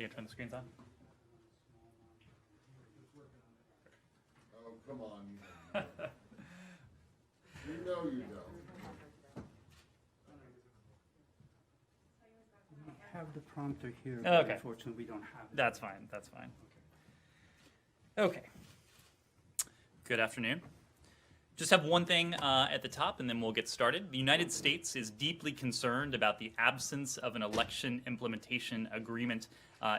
you turn the screens on? Oh, come on. You know you don't. We have the prompter here, Okay. but unfortunately we don't have it. That's fine. That's fine. Okay. Good afternoon. Just have one thing at the top, and then we'll get started. The United States is deeply concerned about the absence of an election implementation agreement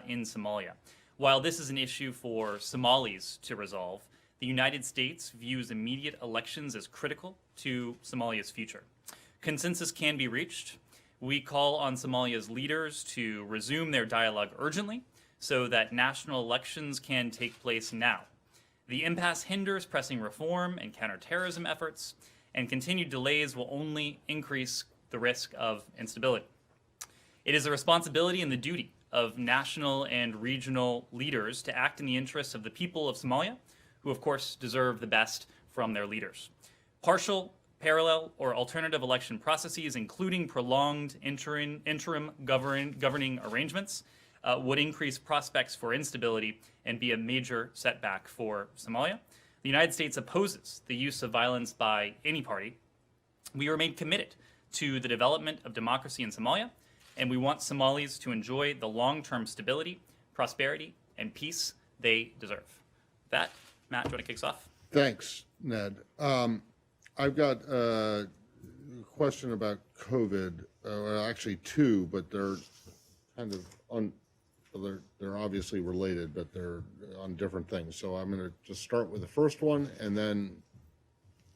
in Somalia. While this is an issue for Somalis to resolve, the United States views immediate elections as critical to Somalia's future. Consensus can be reached. We call on Somalia's leaders to resume their dialogue urgently so that national elections can take place now. The impasse hinders pressing reform and counterterrorism efforts, and continued delays will only increase the risk of instability. It is the responsibility and the duty of national and regional leaders to act in the interests of the people of Somalia, who of course deserve the best from their leaders. Partial, parallel, or alternative election processes, including prolonged interim governing arrangements, would increase prospects for instability and be a major setback for Somalia. The United States opposes the use of violence by any party. We remain committed to the development of democracy in Somalia, and we want Somalis to enjoy the long-term stability, prosperity, and peace they deserve. With that, Matt, do you want to kick us off? Thanks, Ned. I've got a question about COVID. Well, actually two, but they're kind of they're obviously related, but they're on different things. So I'm going to just start with the first one, and then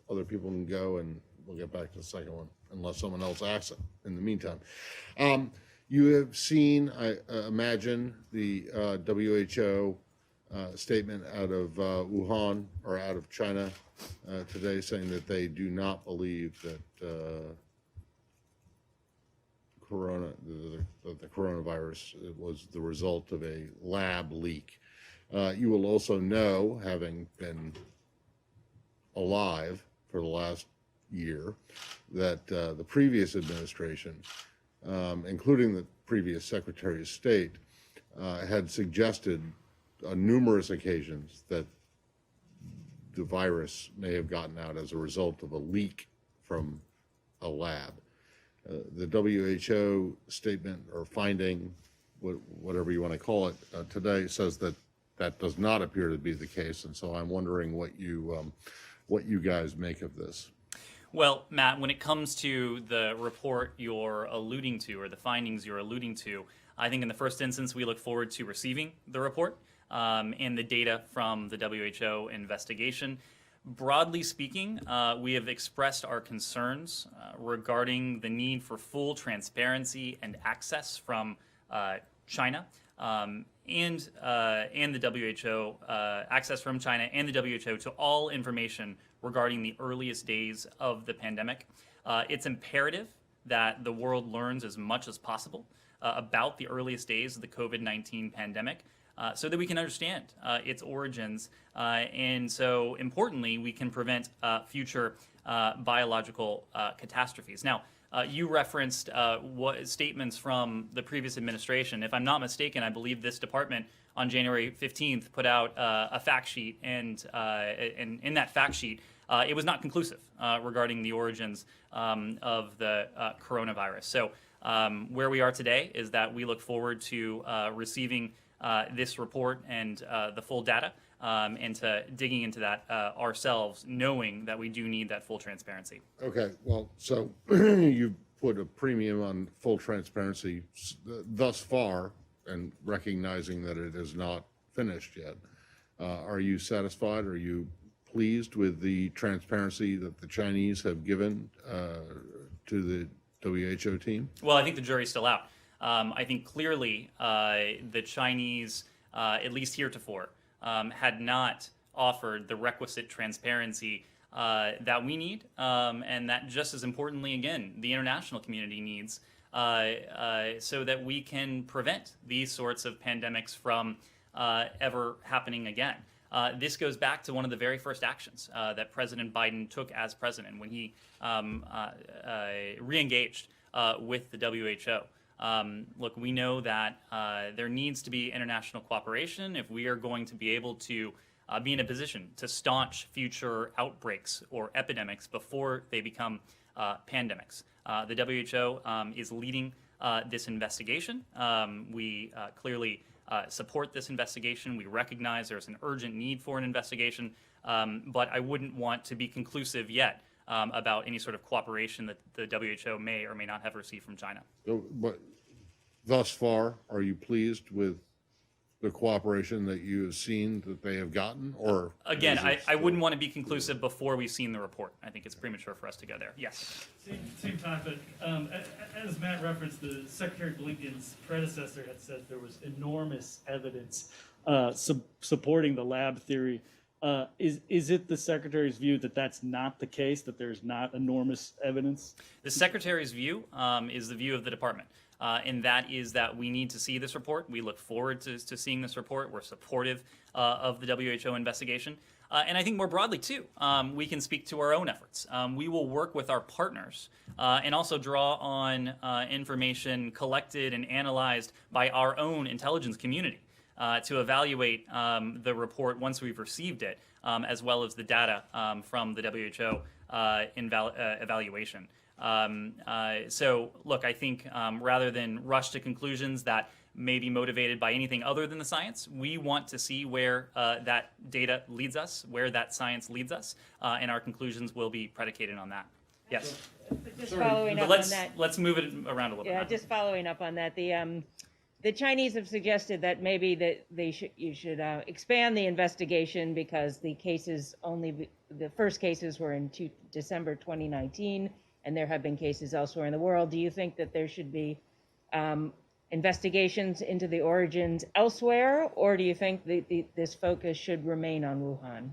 other people can go, and we'll get back to the second one, unless someone else asks it in the meantime. You have seen, I imagine, the WHO statement out of Wuhan, or out of China today, saying that they do not believe that the coronavirus was the result of a lab leak. You will also know, having been alive for the last year, that the previous administration, including the previous Secretary of State, had suggested on numerous occasions that the virus may have gotten out as a result of a leak from a lab. The WHO statement or finding, whatever you want to call it, today says that that does not appear to be the case, and so I'm wondering what you guys make of this. Well, Matt, when it comes to the report you're alluding to, or the findings you're alluding to, I think in the first instance we look forward to receiving the report and the data from the WHO investigation. Broadly speaking, we have expressed our concerns regarding the need for full transparency and access from China and the WHO, access from China and the WHO to all information regarding the earliest days of the pandemic. It's imperative that the world learns as much as possible about the earliest days of the COVID-19 pandemic, so that we can understand its origins, and so importantly, we can prevent future biological catastrophes. Now, you referenced statements from the previous administration. If I'm not mistaken, I believe this department on January 15th put out a fact sheet, and in that fact sheet, it was not conclusive regarding the origins of the coronavirus. So where we are today is that we look forward to receiving this report and the full data, and to digging into that ourselves, knowing that we do need that full transparency. Okay, well, so you put a premium on full transparency thus far, and recognizing that it is not finished yet. Are you satisfied? Are you pleased with the transparency that the Chinese have given to the WHO team? Well, I think the jury's still out. I think clearly the Chinese, at least heretofore, had not offered the requisite transparency that we need, and that just as importantly, again, the international community needs, so that we can prevent these sorts of pandemics from ever happening again. This goes back to one of the very first actions that President Biden took as president when he re-engaged with the WHO. Look, we know that there needs to be international cooperation if we are going to be able to be in a position to staunch future outbreaks or epidemics before they become pandemics. The WHO is leading this investigation. We clearly support this investigation. We recognize there's an urgent need for an investigation, but I wouldn't want to be conclusive yet about any sort of cooperation that the WHO may or may not have received from China. So, but thus far, are you pleased with the cooperation that you have seen that they have gotten? Or Again, is it I wouldn't want to be conclusive before we've seen the report. I think it's premature for us to go there. Yes. Same topic. As Matt referenced, the Secretary Blinken's predecessor had said there was enormous evidence supporting the lab theory. Is it the Secretary's view that that's not the case, that there's not enormous evidence? The Secretary's view is the view of the department. And that is that we need to see this report. We look forward to seeing this report. We're supportive of the WHO investigation. And I think more broadly, too, we can speak to our own efforts. We will work with our partners and also draw on information collected and analyzed by our own intelligence community to evaluate the report once we've received it, as well as the data from the WHO evaluation. So, look, I think rather than rush to conclusions that may be motivated by anything other than the science, we want to see where that data leads us, where that science leads us, and our conclusions will be predicated on that. Yes. Just following But up on that. let's move it around a little Yeah, bit. just following up on that. The Chinese have suggested that maybe that you should expand the investigation because the first cases were in December 2019, and there have been cases elsewhere in the world. Do you think that there should be investigations into the origins elsewhere, or do you think this focus should remain on Wuhan?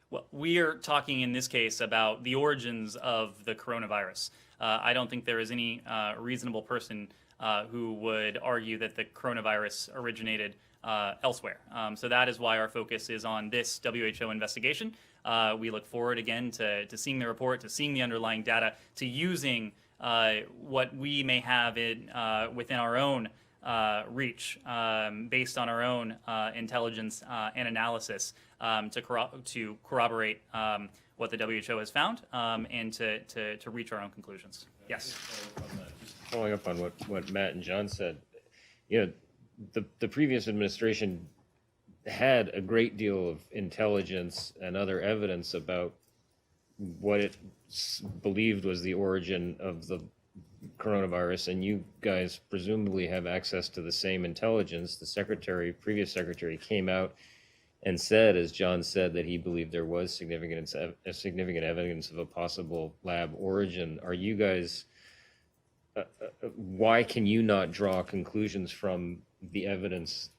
Well, we are talking in this case about the origins of the coronavirus. I don't think there is any reasonable person who would argue that the coronavirus originated elsewhere. So that is why our focus is on this WHO investigation. We look forward again to seeing the report, to seeing the underlying data, to using what we may have within our own reach, based on our own intelligence and analysis, to corroborate what the WHO has found and to reach our own conclusions. Yes. Following up on what Matt and John said, the previous administration had a great deal of intelligence and other evidence about what it believed was the origin of the coronavirus, and you guys presumably have access to the same intelligence. The previous secretary came out and said, as John said, that he believed there was significant evidence of a possible lab origin. Are you guys, why can you not draw conclusions from the evidence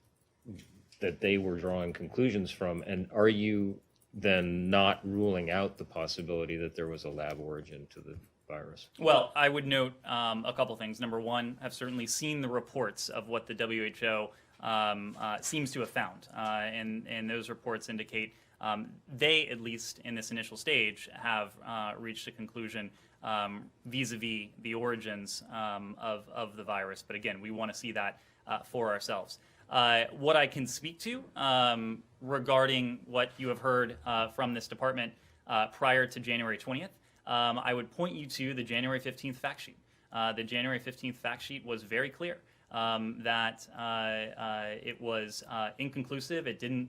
that they were drawing conclusions from? And are you then not ruling out the possibility that there was a lab origin to the virus? Well, I would note a couple things. Number one, I've certainly seen the reports of what the WHO seems to have found, and those reports indicate they, at least in this initial stage, have reached a conclusion vis-a-vis the origins of the virus. But again, we want to see that for ourselves. What I can speak to regarding what you have heard from this department prior to January 20th, I would point you to the January 15th fact sheet. The January 15th fact sheet was very clear that it was inconclusive. It didn't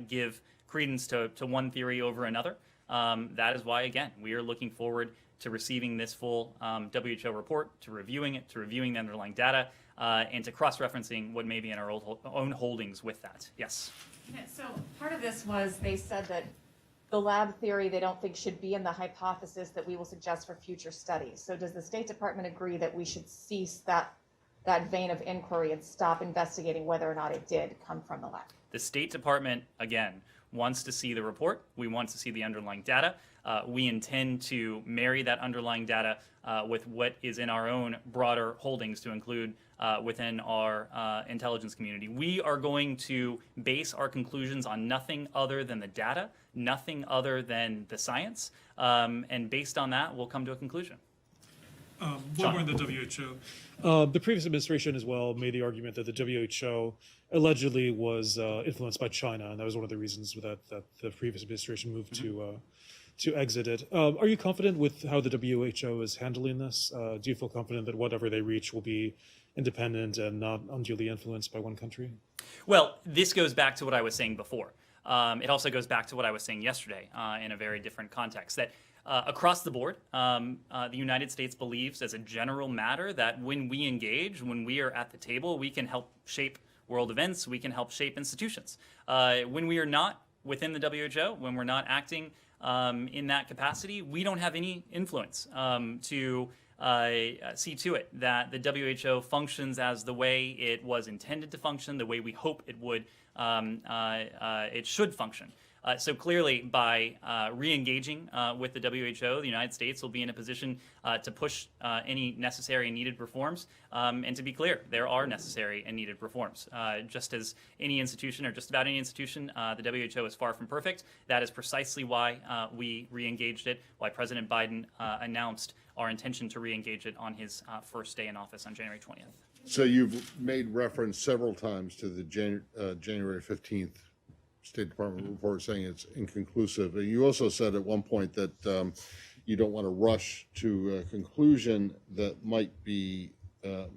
give credence to one theory over another. That is why, again, we are looking forward to receiving this full WHO report, to reviewing it, to reviewing the underlying data, and to cross-referencing what may be in our own holdings with that. Yes? Yeah, so part of this was they said that the lab theory they don't think should be in the hypothesis that we will suggest for future studies. So does the State Department agree that we should cease that vein of inquiry and stop investigating whether or not it did come from the lab? The State Department, again, wants to see the report. We want to see the underlying data. We intend to marry that underlying data with what is in our own broader holdings, to include within our intelligence community. We are going to base our conclusions on nothing other than the data, nothing other than the science, and based on that, we'll come to a conclusion. While we're in the WHO, the previous administration as well made the argument that the WHO allegedly was influenced by China, and that was one of the reasons that the previous administration moved to exit it. Are you confident with how the WHO is handling this? Do you feel confident that whatever they reach will be independent and not unduly influenced by one country? Well, this goes back to what I was saying before. It also goes back to what I was saying yesterday in a very different context, that across the board, the United States believes as a general matter that when we engage, when we are at the table, we can help shape world events, we can help shape institutions. When we are not within the WHO, when we're not acting in that capacity, we don't have any influence to see to it that the WHO functions as the way it was intended to function, the way we hope it would, it should function. So clearly, by re-engaging with the WHO, the United States will be in a position to push any necessary and needed reforms. And to be clear, there are necessary and needed reforms. Just as any institution, or just about any institution, the WHO is far from perfect. That is precisely why we re-engaged it, why President Biden announced our intention to re-engage it on his first day in office on January 20th. So you've made reference several times to the January 15th State Department report saying it's inconclusive. You also said at one point that you don't want to rush to a conclusion that might be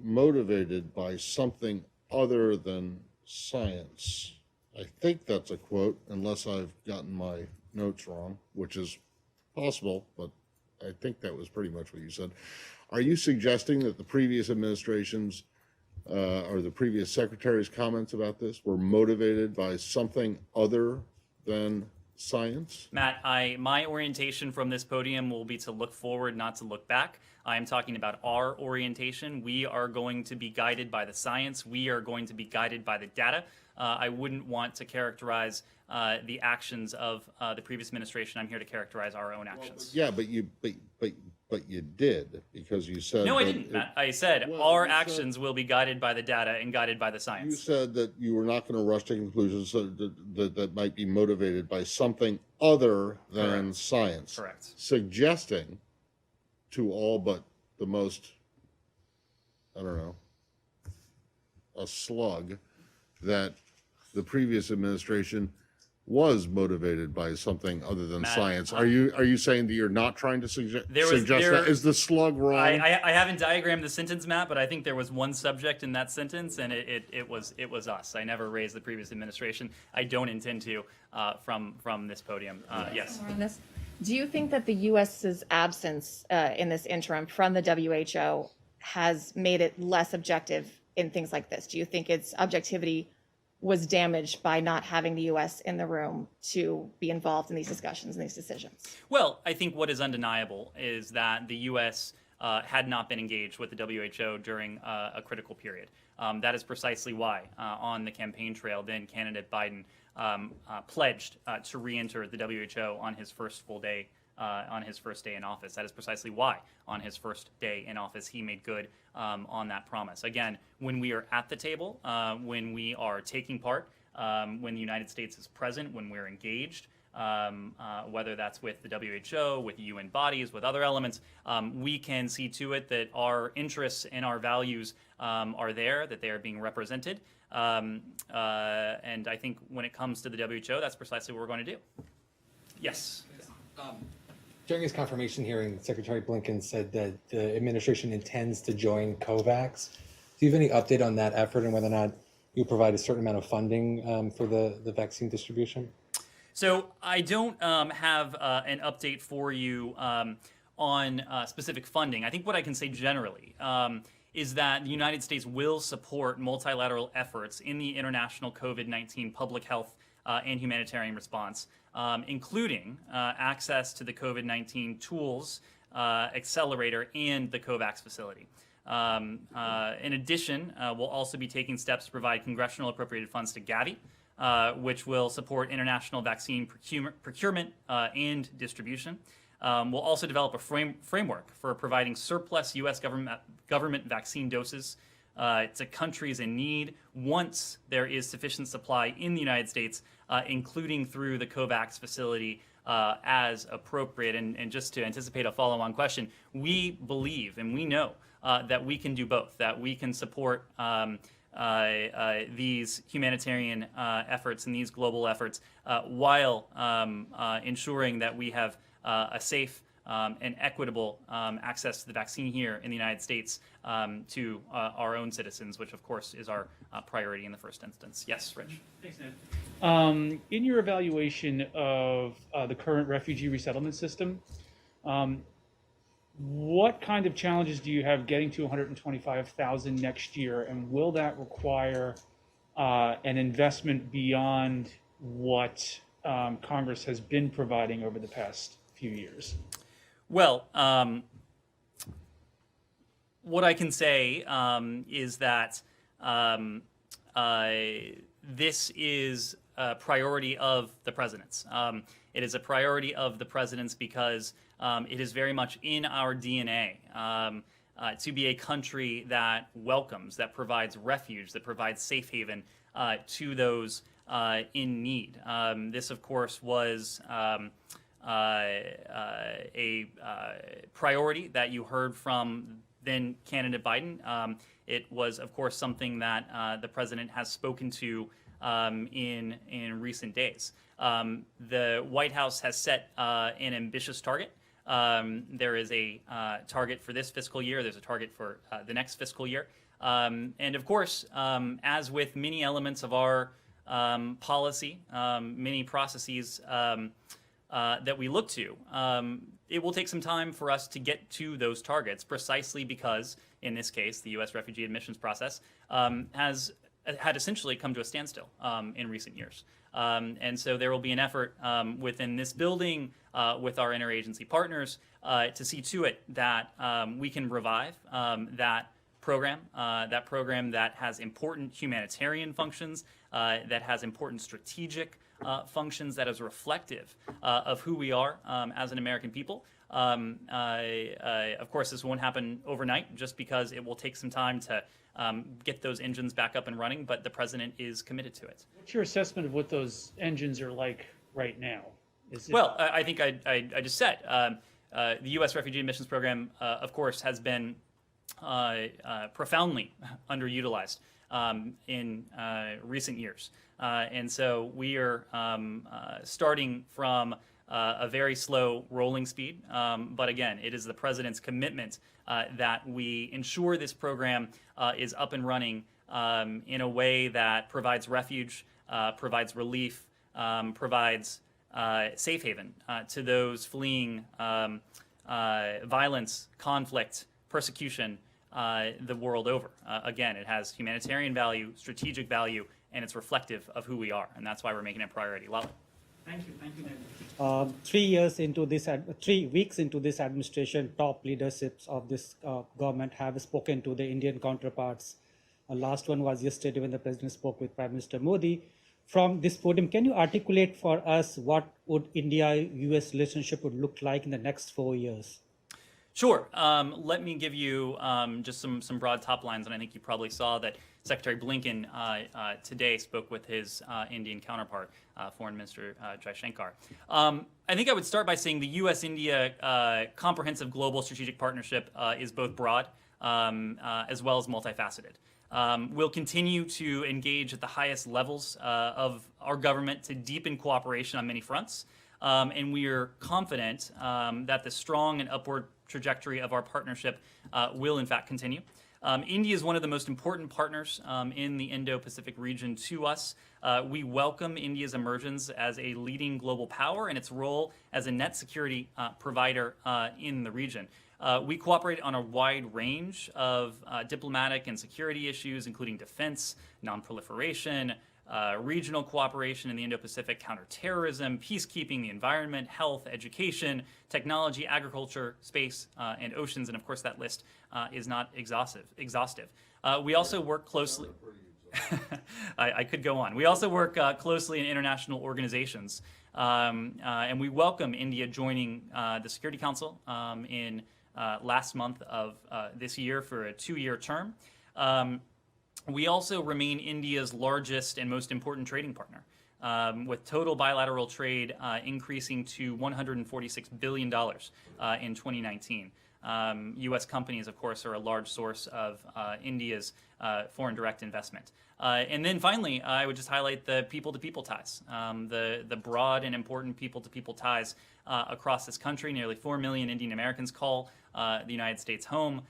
motivated by something other than science. I think that's a quote, unless I've gotten my notes wrong, which is possible, but I think that was pretty much what you said. Are you suggesting that the previous administration's or the previous secretary's comments about this were motivated by something other than science? Matt, my orientation from this podium will be to look forward, not to look back. I am talking about our orientation. We are going to be guided by the science. We are going to be guided by the data. I wouldn't want to characterize the actions of the previous administration. I'm here to characterize our own actions. Yeah, but you did, because you said No, I that didn't, Matt. I said Well, our you said- actions will be guided by the data and guided by the You science. said that you were not going to rush to conclusions that might be motivated by something other than Correct. science. Correct. Suggesting to all but the most, I don't know, a slug, that the previous administration was motivated by something other than Matt, science. Are you saying that you're not trying to suggest There was- that? there- Is the slug wrong? I haven't diagrammed the sentence, Matt, but I think there was one subject in that sentence, and it was us. I never raised the previous administration. I don't intend to from this podium. Yes. On this, do you think that the U.S.'s absence in this interim from the WHO has made it less objective in things like this? Do you think its objectivity was damaged by not having the U.S. in the room to be involved in these discussions and these decisions? Well, I think what is undeniable is that the U.S. Had not been engaged with the WHO during a critical period. That is precisely why, on the campaign trail, then candidate Biden pledged to re-enter the WHO on his first full day. On his first day in office. That is precisely why, on his first day in office, he made good on that promise. Again, when we are at the table, when we are taking part, when the United States is present, when we're engaged, whether that's with the WHO, with UN bodies, with other elements, we can see to it that our interests and our values are there, that they are being represented. And I think when it comes to the WHO, that's precisely what we're going to do. Yes. During his confirmation hearing, Secretary Blinken said that the administration intends to join COVAX. Do you have any update on that effort and whether or not you provide a certain amount of funding for the vaccine distribution? So I don't have an update for you on specific funding. I think what I can say generally is that the United States will support multilateral efforts in the international COVID-19 public health and humanitarian response, including access to the COVID-19 tools accelerator and the COVAX facility. In addition, we'll also be taking steps to provide congressional appropriated funds to Gavi, which will support international vaccine procurement and distribution. We'll also develop a framework for providing surplus U.S. government vaccine doses to countries in need once there is sufficient supply in the United States, including through the COVAX facility as appropriate. And just to anticipate a follow-on question, we believe and we know that we can do both, that we can support these humanitarian efforts and these global efforts while ensuring that we have a safe and equitable access to the vaccine here in the United States to our own citizens, which of course is our priority in the first instance. Yes, Rich. Thanks, Ned. In your evaluation of the current refugee resettlement system, what kind of challenges do you have getting to 125,000 next year, and will that require an investment beyond what Congress has been providing over the past few years? Well, what I can say is that this is a priority of the president's. It is a priority of the president's because it is very much in our DNA to be a country that welcomes, that provides refuge, that provides safe haven to those in need. This, of course, was a priority that you heard from then candidate Biden. It was, of course, something that the president has spoken to in recent days. The White House has set an ambitious target. There is a target for this fiscal year. There's a target for the next fiscal year. And of course, as with many elements of our policy, many processes that we look to, it will take some time for us to get to those targets, precisely because, in this case, the U.S. refugee admissions process had essentially come to a standstill in recent years. And so there will be an effort within this building with our interagency partners to see to it that we can revive that program that has important humanitarian functions, that has important strategic functions, that is reflective of who we are as an American people. Of course, this won't happen overnight just because it will take some time to get those engines back up and running, but the president is committed to it. What's your assessment of what those engines are like right now? Well, I think I just said the U.S. refugee admissions program, of course, has been profoundly underutilized in recent years. And so we are starting from a very slow rolling speed. But again, it is the president's commitment that we ensure this program is up and running in a way that provides refuge, provides relief, provides safe haven to those fleeing violence, conflict, persecution the world over. Again, it has humanitarian value, strategic value, and it's reflective of who we are, and that's why we're making it a priority. Lalo. Thank you, Ned. 3 weeks into this administration, top leaderships of this government have spoken to the Indian counterparts. Last one was yesterday when the president spoke with Prime Minister Modi. From this podium, can you articulate for us what would India-US relationship would look like in the next 4 years? Sure. Let me give you just some broad top lines, and I think you probably saw that Secretary Blinken today spoke with his Indian counterpart, Foreign Minister Jaishankar. I think I would start by saying the U.S.-India comprehensive global strategic partnership is both broad as well as multifaceted. We'll continue to engage at the highest levels of our government to deepen cooperation on many fronts, and we are confident that the strong and upward trajectory of our partnership will in fact continue. India is one of the most important partners in the Indo-Pacific region to us. We welcome India's emergence as a leading global power and its role as a net security provider in the region. We cooperate on a wide range of diplomatic and security issues, including defense, non-proliferation, regional cooperation in the Indo-Pacific, counterterrorism, peacekeeping, the environment, health, education, technology, agriculture, space, and oceans. And of course, that list is not exhaustive. We also work closely. I could go on. We also work closely in international organizations, and we welcome India joining the Security Council in last month of this year for a 2-year term. We also remain India's largest and most important trading partner. with total bilateral trade increasing to $146 billion in 2019. U.S. companies, of course, are a large source of India's foreign direct investment. And then finally, I would just highlight the people-to-people ties, the broad and important people-to-people ties across this country. Nearly 4 million Indian Americans call the United States home,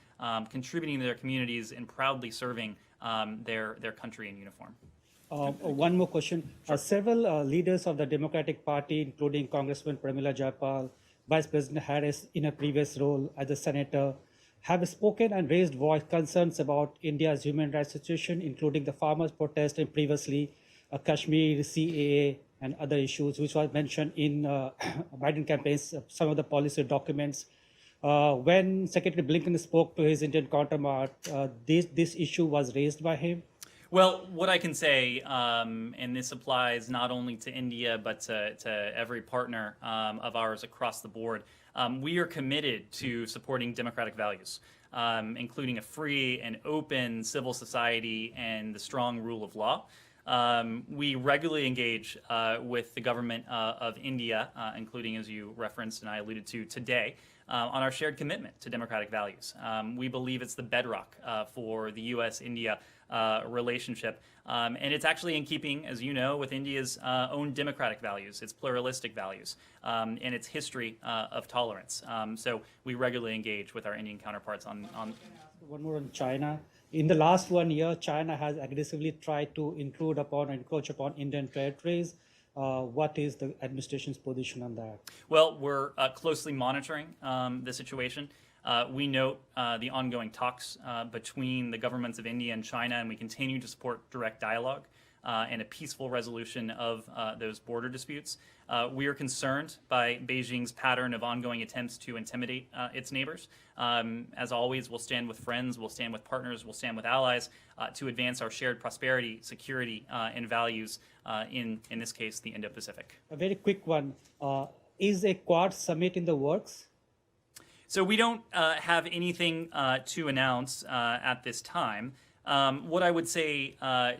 contributing to their communities and proudly serving their country in uniform. One more question. Several leaders of the Democratic Party, including Congressman Pramila Jayapal, Vice President Harris in a previous role as a senator, have spoken and raised voice concerns about India's human rights situation, including the farmers' protest and previously Kashmir, CAA, and other issues, which was mentioned in Biden campaign's some of the policy documents. When Secretary Blinken spoke to his Indian counterpart, this issue was raised by him. Well, what I can say, and this applies not only to India, but to every partner of ours across the board, we are committed to supporting democratic values, including a free and open civil society and the strong rule of law. We regularly engage with the government of India, including, as you referenced and I alluded to today, on our shared commitment to democratic values. We believe it's the bedrock for the U.S.-India relationship. And it's actually in keeping, as you know, with India's own democratic values, its pluralistic values, and its history of tolerance. So we regularly engage with our Indian counterparts on. One more on China. In the last 1 year, China has aggressively tried to encroach upon Indian territories. What is the administration's position on that? Well, we're closely monitoring the situation. We note the ongoing talks between the governments of India and China, and we continue to support direct dialogue and a peaceful resolution of those border disputes. We are concerned by Beijing's pattern of ongoing attempts to intimidate its neighbors. As always, we'll stand with friends, we'll stand with partners, we'll stand with allies to advance our shared prosperity, security, and values in this case, the Indo-Pacific. A very quick one. Is a Quad summit in the works? So we don't have anything to announce at this time. What I would say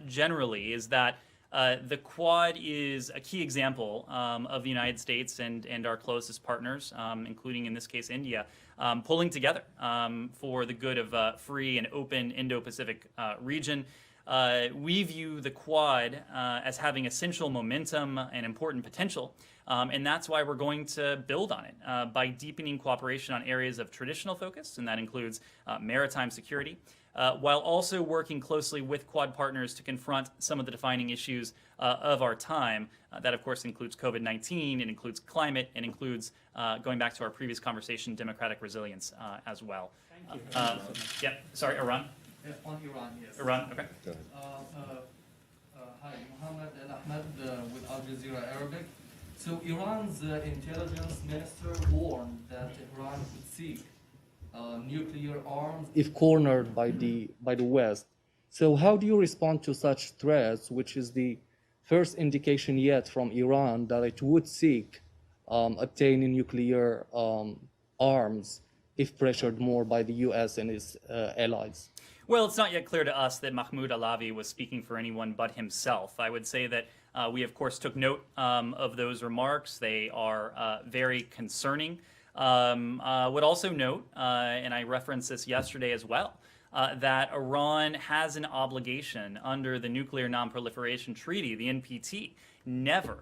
generally is that the Quad is a key example of the United States and our closest partners, including in this case India, pulling together for the good of free and open Indo-Pacific region. We view the Quad as having essential momentum and important potential, and that's why we're going to build on it by deepening cooperation on areas of traditional focus, and that includes maritime security, while also working closely with Quad partners to confront some of the defining issues of our time. That, of course, includes COVID-19, it includes climate, it includes, going back to our previous conversation, democratic resilience as well. Thank you. Yeah, sorry, Iran? On Iran, yes. Iran, okay. Hi, Mohammed Al Ahmed with Al Jazeera Arabic. So Iran's intelligence minister warned that Iran could seek nuclear arms if cornered by the West. So how do you respond to such threats, which is the first indication yet from Iran that it would seek obtaining nuclear arms if pressured more by the U.S. and its allies? Well, it's not yet clear to us that Mahmoud Alavi was speaking for anyone but himself. I would say that we, of course, took note of those remarks. They are very concerning. Would also note, and I referenced this yesterday as well, that Iran has an obligation under the Nuclear Non-Proliferation Treaty, the NPT, never,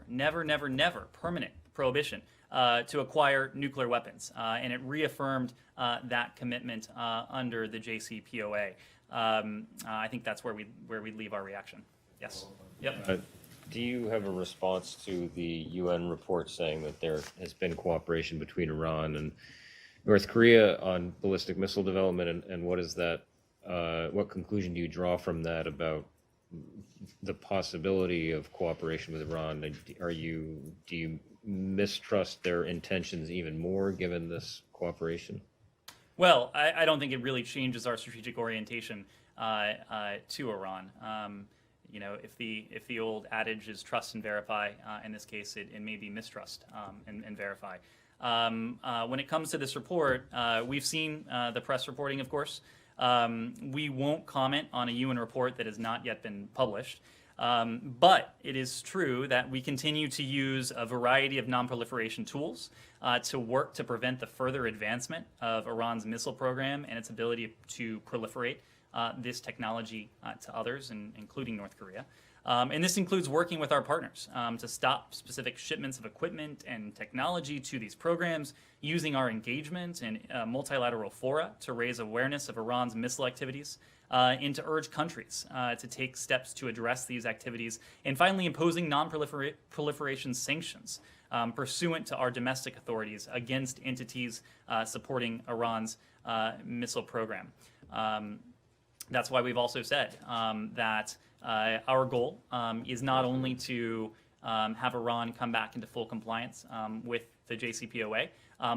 permanent prohibition to acquire nuclear weapons. And it reaffirmed that commitment under the JCPOA. I think that's where we leave our reaction. Yes. Yep. Do you have a response to the UN report saying that there has been cooperation between Iran and North Korea on ballistic missile development, and what is that? What conclusion do you draw from that about the possibility of cooperation with Iran? Do you mistrust their intentions even more given this cooperation? Well, I don't think it really changes our strategic orientation to Iran. You know, if the old adage is trust and verify, in this case it may be mistrust and verify. When it comes to this report, we've seen the press reporting, of course. We won't comment on a UN report that has not yet been published. But it is true that we continue to use a variety of non-proliferation tools to work to prevent the further advancement of Iran's missile program and its ability to proliferate this technology to others, including North Korea. And this includes working with our partners to stop specific shipments of equipment and technology to these programs, using our engagement in multilateral fora to raise awareness of Iran's missile activities, and to urge countries to take steps to address these activities, and finally imposing non-proliferation sanctions pursuant to our domestic authorities against entities supporting Iran's missile program. That's why we've also said that our goal is not only to have Iran come back into full compliance with the JCPOA,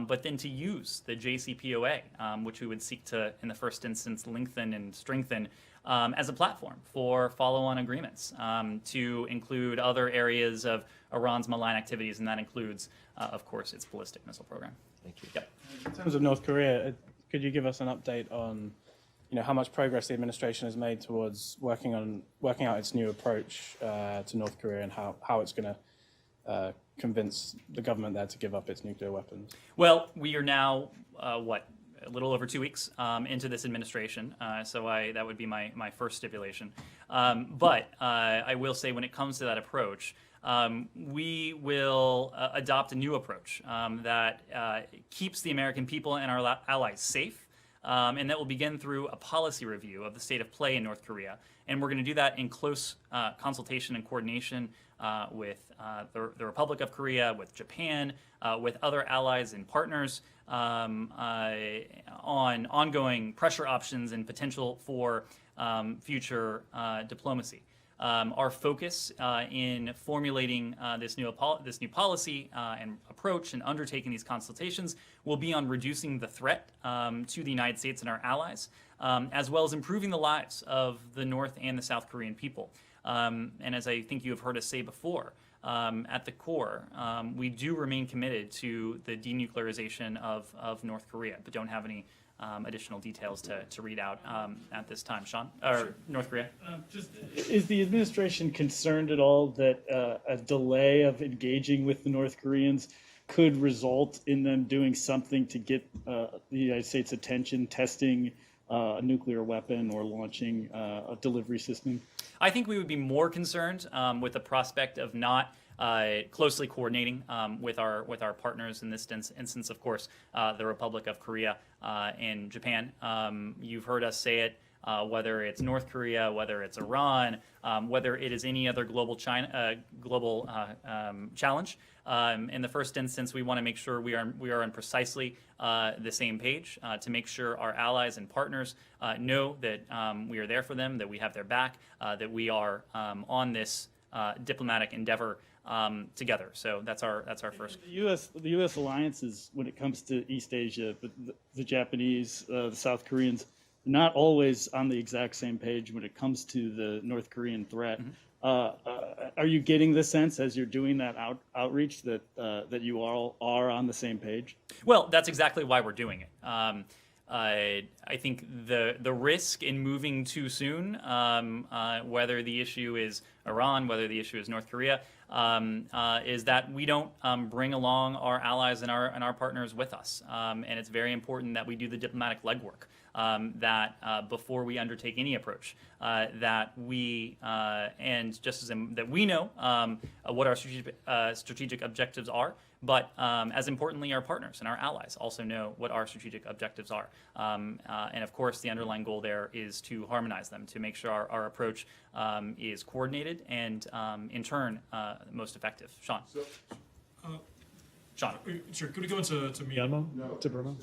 but then to use the JCPOA, which we would seek to, in the first instance, lengthen and strengthen as a platform for follow-on agreements to include other areas of Iran's malign activities, and that includes, of course, its ballistic missile program. Thank you. Yep. In terms of North Korea, could you give us an update on how much progress the administration has made towards working out its new approach to North Korea, and how it's going to convince the government there to give up its nuclear weapons? Well, we are now, a little over 2 weeks into this administration, so that would be my first stipulation. But I will say, when it comes to that approach, we will adopt a new approach that keeps the American people and our allies safe. And that will begin through a policy review of the state of play in North Korea. And we're going to do that in close consultation and coordination with the Republic of Korea, with Japan, with other allies and partners on ongoing pressure options and potential for future diplomacy. Our focus in formulating this new policy and approach and undertaking these consultations will be on reducing the threat to the United States and our allies, as well as improving the lives of the North and the South Korean people. And as I think you have heard us say before, at the core, we do remain committed to the denuclearization of North Korea, but don't have any additional details to read out at this time. Sean? Or North Korea? Is the administration concerned at all that a delay of engaging with the North Koreans could result in them doing something to get the United States' attention, testing a nuclear weapon or launching a delivery system? I think we would be more concerned with the prospect of not closely coordinating with our partners in this instance, of course, the Republic of Korea and Japan. You've heard us say it, whether it's North Korea, whether it's Iran, whether it is any other global challenge. In the first instance, we want to make sure we are on precisely the same page to make sure our allies and partners know that we are there for them, that we have their back, that we are on this diplomatic endeavor together. So that's our first. The U.S. alliances, when it comes to East Asia, but the Japanese, the South Koreans, not always on the exact same page when it comes to the North Korean threat. Mm-hmm. Are you getting the sense, as you're doing that outreach, that you all are on the same page? Well, that's exactly why we're doing it. I think the risk in moving too soon, whether the issue is Iran, whether the issue is North Korea, is that we don't bring along our allies and our partners with us. And it's very important that we do the diplomatic legwork, that before we undertake any approach, that we and just as that we know what our strategic objectives are. But as importantly, our partners and our allies also know what our strategic objectives are. And of course, the underlying goal there is to harmonize them, to make sure our approach is coordinated and, in turn, most effective. Sean? Sean? Sure. Could we go into Myanmar? No. To Burma?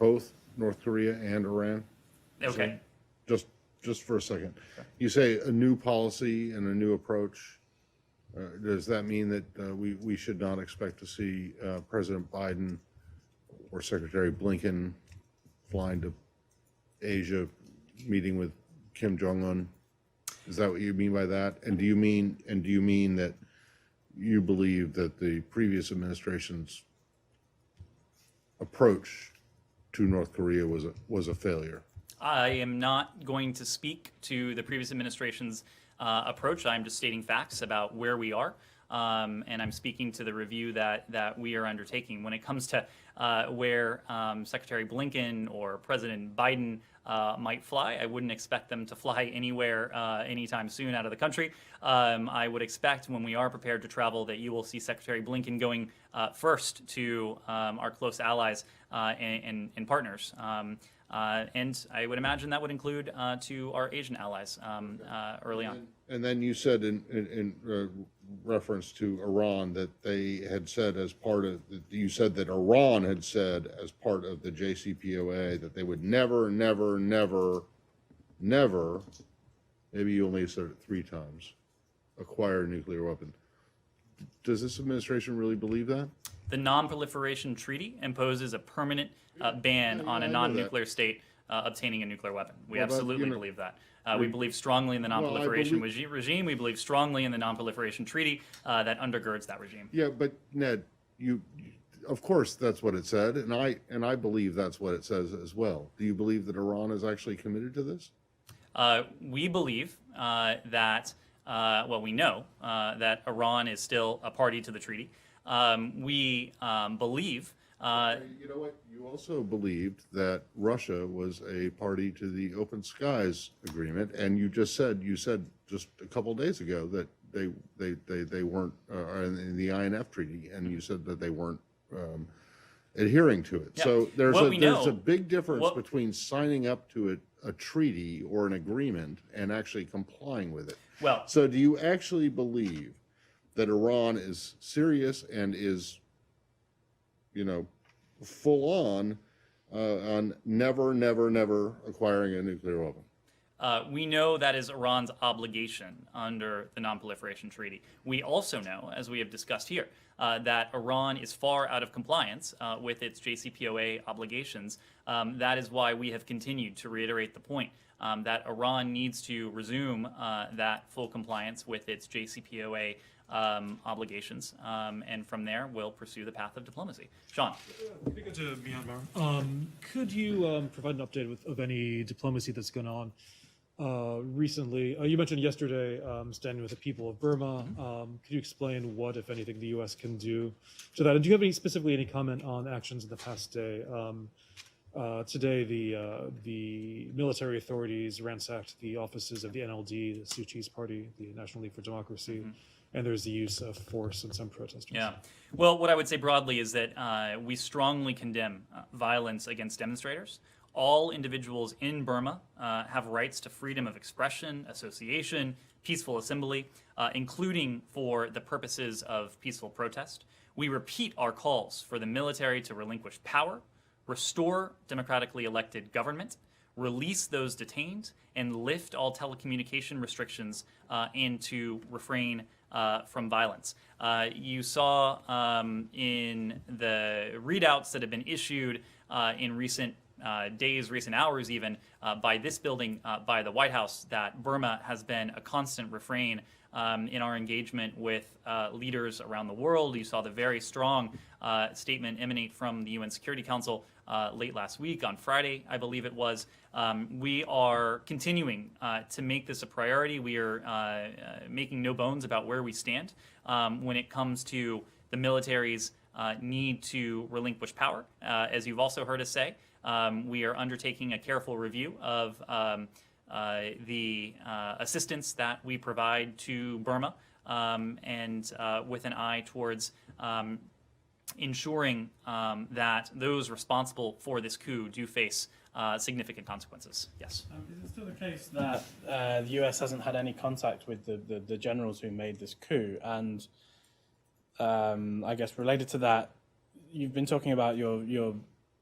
Both North Korea and Iran? Okay. Just for a second. You say a new policy and a new approach. Does that mean that we should not expect to see President Biden or Secretary Blinken flying to Asia, meeting with Kim Jong-un? Is that what you mean by that? And do you mean that you believe that the previous administration's approach to North Korea was a failure? I am not going to speak to the previous administration's approach. I'm just stating facts about where we are. And I'm speaking to the review that we are undertaking. When it comes to where Secretary Blinken or President Biden might fly, I wouldn't expect them to fly anywhere anytime soon out of the country. I would expect when we are prepared to travel that you will see Secretary Blinken going first to our close allies and partners. And I would imagine that would include to our Asian allies early on. And then you said in reference to Iran that they had said as part of, you said that Iran had said as part of the JCPOA that they would never, never, never, never, maybe you only said it 3 times, acquire a nuclear weapon. Does this administration really believe that? The Non-Proliferation Treaty imposes a permanent ban on a non-nuclear state obtaining a nuclear weapon. We absolutely believe that. We believe strongly in the Non-Proliferation regime. We believe strongly in the Non-Proliferation Treaty that undergirds that regime. Yeah, but Ned, you of course that's what it said, and I believe that's what it says as well. Do you believe that Iran is actually committed to this? We believe that, well, we know that Iran is still a party to the treaty. We believe. You know what? You also believed that Russia was a party to the Open Skies Agreement, and you said just a couple of days ago that they weren't in the INF Treaty, and you said that they weren't adhering to it. Yeah. So there's There's a big difference between signing up to a treaty or an agreement and actually complying with it. Well, so do you actually believe that Iran is serious and is, full on never, never, never acquiring a nuclear weapon? We know that is Iran's obligation under the Non-Proliferation Treaty. We also know, as we have discussed here, that Iran is far out of compliance with its JCPOA obligations. That is why we have continued to reiterate the point that Iran needs to resume that full compliance with its JCPOA obligations, and from there we'll pursue the path of diplomacy. Sean. Speaking to Myanmar, could you provide an update of any diplomacy that's gone on recently? You mentioned yesterday standing with the people of Burma. Could you explain what, if anything, the U.S. can do to that? And do you have specifically any comment on actions in the past day? Today, the military authorities ransacked the offices of the NLD, the Suu Kyi's party, the National League for Democracy. Mm-hmm. And there's the use of force in some protesters. Yeah. Well, what I would say broadly is that we strongly condemn violence against demonstrators. All individuals in Burma have rights to freedom of expression, association, peaceful assembly, including for the purposes of peaceful protest. We repeat our calls for the military to relinquish power, restore democratically elected government, release those detained, and lift all telecommunication restrictions and to refrain from violence. You saw in the readouts that have been issued in recent days, recent hours even, by this building, by the White House, that Burma has been a constant refrain in our engagement with leaders around the world. You saw the very strong statement emanate from the UN Security Council late last week, on Friday, I believe it was. We are continuing to make this a priority. We are making no bones about where we stand when it comes to the military's need to relinquish power. As you've also heard us say, we are undertaking a careful review of the assistance that we provide to Burma, and with an eye towards ensuring that those responsible for this coup do face significant consequences. Yes. Is it still the case that the U.S. hasn't had any contact with the generals who made this coup? And I guess related to that, you've been talking about you're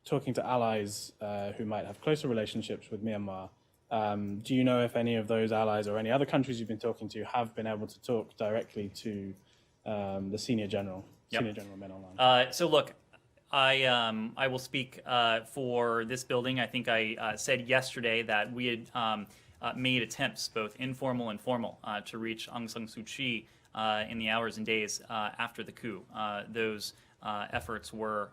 talking to allies who might have closer relationships with Myanmar. Do you know if any of those allies or any other countries you've been talking to have been able to talk directly to the senior general? Yep. Senior General Min Aung Hlaing. So look, I will speak for this building. I think I said yesterday that we had made attempts, both informal and formal, to reach Aung San Suu Kyi in the hours and days after the coup. Those efforts were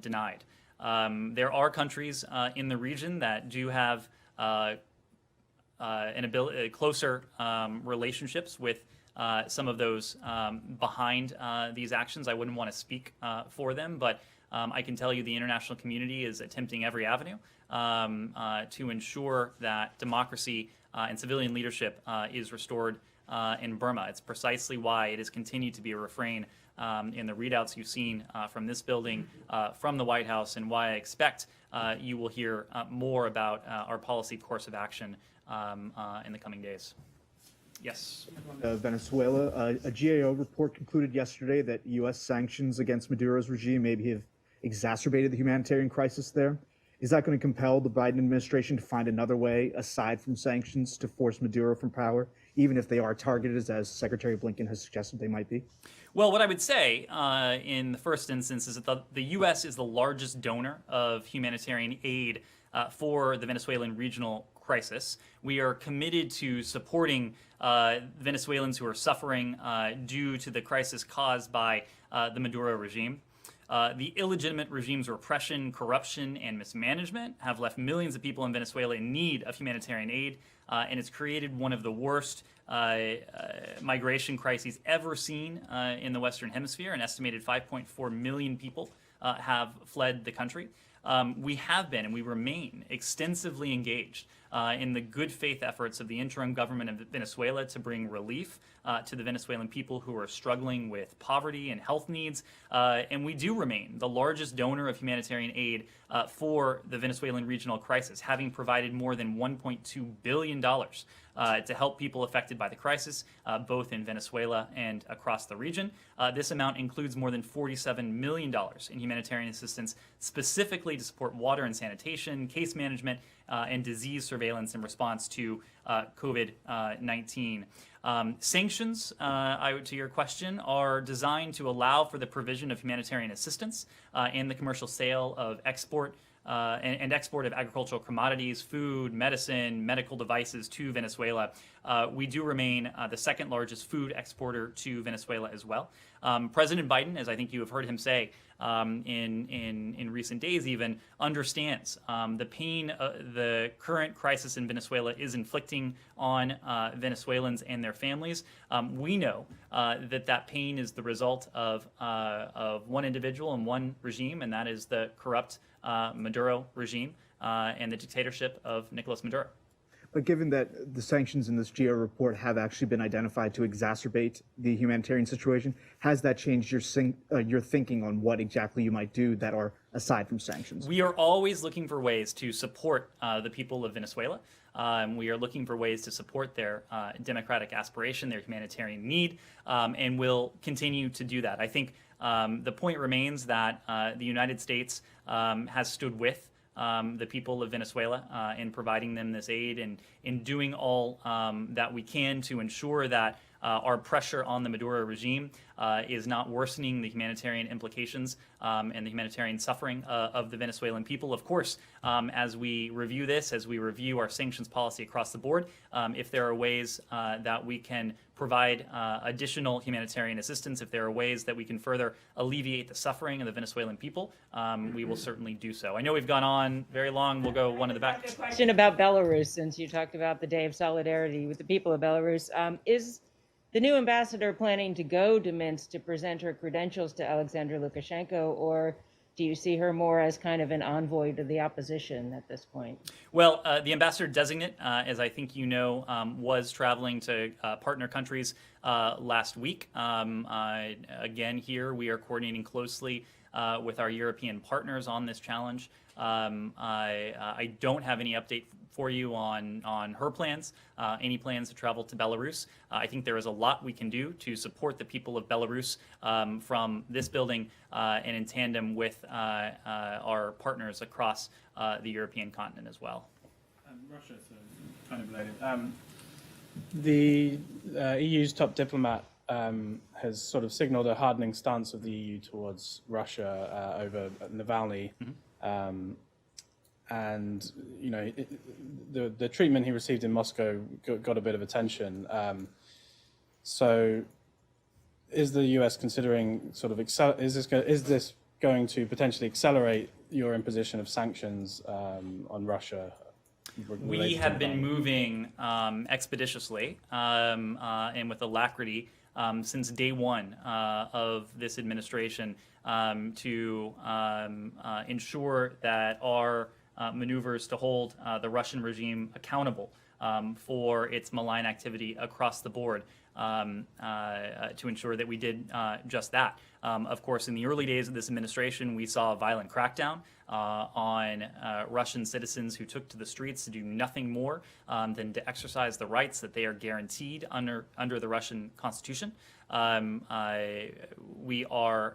denied. There are countries in the region that do have closer relationships with some of those behind these actions. I wouldn't want to speak for them, but I can tell you the international community is attempting every avenue to ensure that democracy and civilian leadership is restored in Burma. It's precisely why it has continued to be a refrain in the readouts you've seen from this building, from the White House, and why I expect you will hear more about our policy course of action in the coming days. Yes. Venezuela. A GAO report concluded yesterday that U.S. sanctions against Maduro's regime maybe have exacerbated the humanitarian crisis there. Is that going to compel the Biden administration to find another way, aside from sanctions, to force Maduro from power, even if they are targeted, as Secretary Blinken has suggested they might be? Well, what I would say in the first instance is that the U.S. is the largest donor of humanitarian aid for the Venezuelan regional crisis. We are committed to supporting Venezuelans who are suffering due to the crisis caused by the Maduro regime. The illegitimate regime's repression, corruption, and mismanagement have left millions of people in Venezuela in need of humanitarian aid, and it's created one of the worst migration crises ever seen in the Western Hemisphere. An estimated 5.4 million people have fled the country. We have been and we remain extensively engaged in the good faith efforts of the interim government of Venezuela to bring relief to the Venezuelan people who are struggling with poverty and health needs. And we do remain the largest donor of humanitarian aid for the Venezuelan regional crisis, having provided more than $1.2 billion to help people affected by the crisis, both in Venezuela and across the region. This amount includes more than $47 million in humanitarian assistance, specifically to support water and sanitation, case management, and disease surveillance in response to COVID-19. Sanctions, to your question, are designed to allow for the provision of humanitarian assistance and the commercial sale of export and export of agricultural commodities, food, medicine, medical devices to Venezuela. We do remain the second largest food exporter to Venezuela as well. President Biden, as I think you have heard him say in recent days even, understands the pain the current crisis in Venezuela is inflicting on Venezuelans and their families. We know that pain is the result of one individual and one regime, and that is the corrupt Maduro regime and the dictatorship of Nicolas Maduro. But given that the sanctions in this GAO report have actually been identified to exacerbate the humanitarian situation, has that changed your thinking on what exactly you might do that are aside from sanctions? We are always looking for ways to support the people of Venezuela. We are looking for ways to support their democratic aspiration, their humanitarian need, and we'll continue to do that. I think the point remains that the United States has stood with the people of Venezuela in providing them this aid and in doing all that we can to ensure that our pressure on the Maduro regime is not worsening the humanitarian implications and the humanitarian suffering of the Venezuelan people. Of course, as we review this, as we review our sanctions policy across the board, if there are ways that we can provide additional humanitarian assistance, if there are ways that we can further alleviate the suffering of the Venezuelan people, we will certainly do so. I know we've gone on very long. We'll go one to the back. Question about Belarus, since you talked about the Day of Solidarity with the people of Belarus. Is the new ambassador planning to go to Minsk to present her credentials to Alexander Lukashenko, or do you see her more as kind of an envoy to the opposition at this point? Well, the ambassador designate, as I think you know, was traveling to partner countries last week. Again, here we are coordinating closely with our European partners on this challenge. I don't have any update for you on her plans, any plans to travel to Belarus. I think there is a lot we can do to support the people of Belarus from this building and in tandem with our partners across the European continent as well. Russia, so kind of related. The EU's top diplomat has sort of signaled a hardening stance of the EU towards Russia over Navalny. Mm-hmm. And you know, the treatment he received in Moscow got a bit of attention. So, is the U.S. considering sort of is this going to potentially accelerate your imposition of sanctions on Russia? We have been moving expeditiously and with alacrity since day one of this administration to ensure that our maneuvers to hold the Russian regime accountable for its malign activity across the board to ensure that we did just that. Of course, in the early days of this administration, we saw a violent crackdown on Russian citizens who took to the streets to do nothing more than to exercise the rights that they are guaranteed under the Russian Constitution. We are,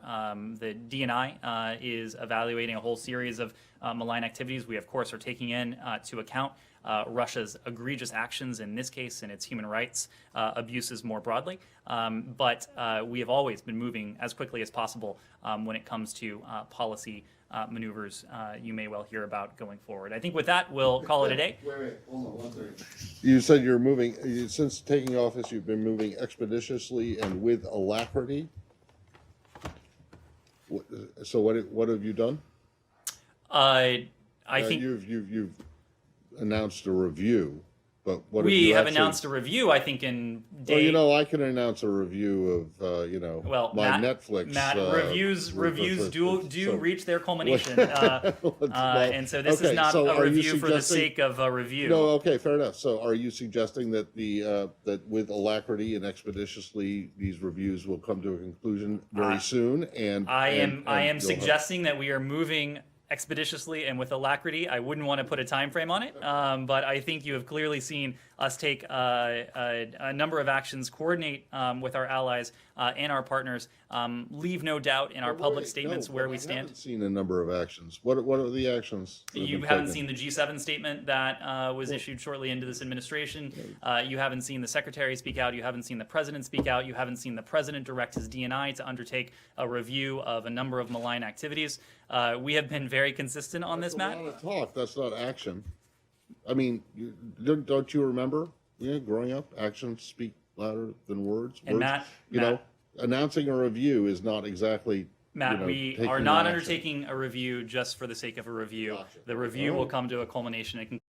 the DNI is evaluating a whole series of malign activities. We, of course, are taking to account Russia's egregious actions in this case and its human rights abuses more broadly. But we have always been moving as quickly as possible when it comes to policy maneuvers you may well hear about going forward. I think with that, we'll call it a day. Wait, hold on one second. You said you're moving, since taking office, you've been moving expeditiously and with alacrity. So what have you done? I think you've announced a review, but what we have actually announced a review. I think in day. Well, I can announce a review of well, my Matt, Netflix. Matt, reviews do reach their culmination, and so this is not a review for the sake of a review. No, okay, fair enough. So, are you suggesting that that with alacrity and expeditiously these reviews will come to a conclusion very soon? And I am suggesting that we are moving expeditiously and with alacrity. I wouldn't want to put a time frame on it, but I think you have clearly seen us take a number of actions, coordinate with our allies and our partners, leave no doubt in our public statements where we stand. I haven't seen a number of actions. What are the actions? You haven't seen the G7 statement that was issued shortly into this administration. You haven't seen the secretary speak out. You haven't seen the president speak out. You haven't seen the president direct his DNI to undertake a review of a number of malign activities. We have been very consistent on this, Matt. That's a lot of talk. That's not action. I mean, don't you remember? Yeah, growing up, actions speak louder than words. And words, Matt, announcing a review is not exactly. Matt, we are not undertaking a review just for the sake of a review. Gotcha. The review will come to a culmination and